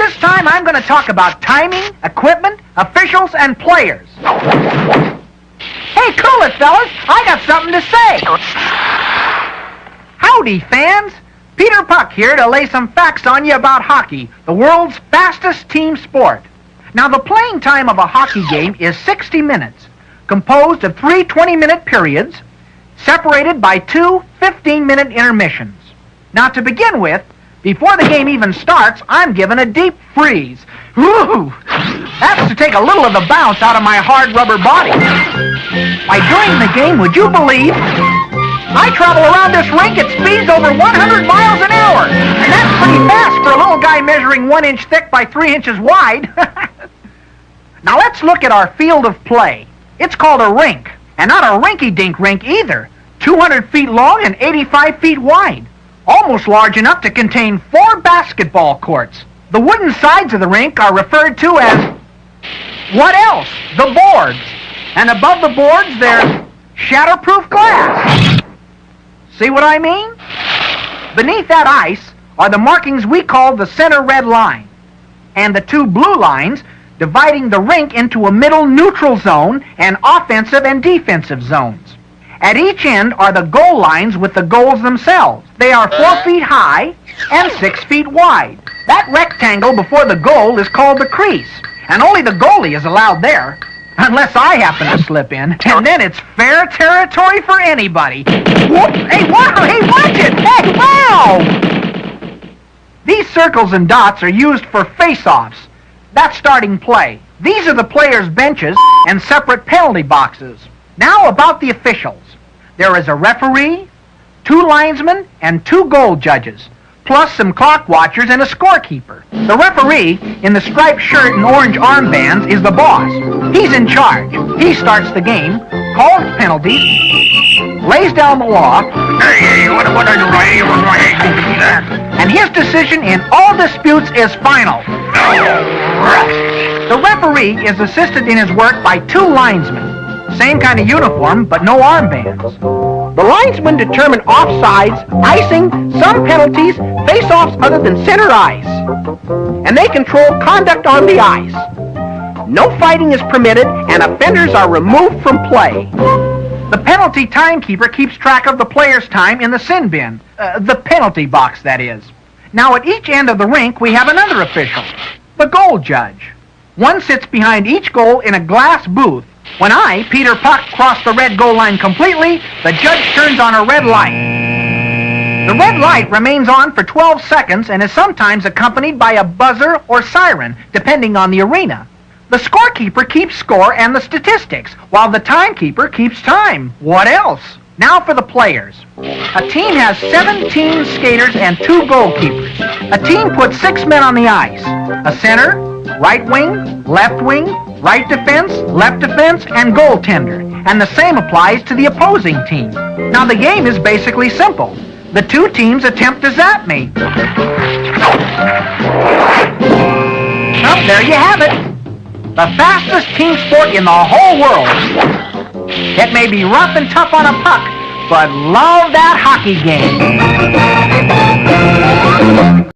This time I'm going to talk about timing, equipment, officials, and players. Hey, cool it, fellas. I got something to say. Howdy, fans. Peter Puck here to lay some facts on you about hockey, the world's fastest team sport. Now, the playing time of a hockey game is 60 minutes, composed of 3 20-minute periods, separated by 2 15-minute intermissions. Now, to begin with, before the game even starts, I'm given a deep freeze. Woo! That's to take a little of the bounce out of my hard rubber body. Why, during the game, would you believe, I travel around this rink at speeds over 100 miles an hour, and that's pretty fast for a little guy measuring 1 inch thick by 3 inches wide. Now let's look at our field of play. It's called a rink, and not a rinky-dink rink either. 200 feet long and 85 feet wide. Almost large enough to contain 4 basketball courts. The wooden sides of the rink are referred to as, what else? The boards. And above the boards, there's shatterproof glass. See what I mean? Beneath that ice are the markings we call the center red line, and the 2 blue lines dividing the rink into a middle neutral zone and offensive and defensive zones. At each end are the goal lines with the goals themselves. They are 4 feet high and 6 feet wide. That rectangle before the goal is called the crease, and only the goalie is allowed there, unless I happen to slip in, and then it's fair territory for anybody. Whoop! Hey, wow! Hey, watch it! Hey, wow! These circles and dots are used for face-offs. That's starting play. These are the players' benches and separate penalty boxes. Now about the officials. There is a referee, 2 linesmen, and 2 goal judges, plus some clock watchers and a scorekeeper. The referee, in the striped shirt and orange armbands, is the boss. He's in charge. He starts the game, calls penalties, lays down the law, and his decision in all disputes is final. The referee is assisted in his work by 2 linesmen. Same kind of uniform, but no armbands. The linesmen determine offsides, icing, some penalties, face-offs other than center ice. And they control conduct on the ice. No fighting is permitted, and offenders are removed from play. The penalty timekeeper keeps track of the player's time in the sin bin. The penalty box, that is. Now, at each end of the rink, we have another official, the goal judge. One sits behind each goal in a glass booth. When I, Peter Puck, cross the red goal line completely, the judge turns on a red light. The red light remains on for 12 seconds and is sometimes accompanied by a buzzer or siren, depending on the arena. The scorekeeper keeps score and the statistics, while the timekeeper keeps time. What else? Now for the players. A team has 17 skaters and 2 goalkeepers. A team puts 6 men on the ice. A center, right wing, right defense, left defense, and goaltender. And the same applies to the opposing team. Now the game is basically simple. The 2 teams attempt to zap me. Well, there you have it. The fastest team sport in the whole world. It may be rough and tough on a puck, but love that hockey game.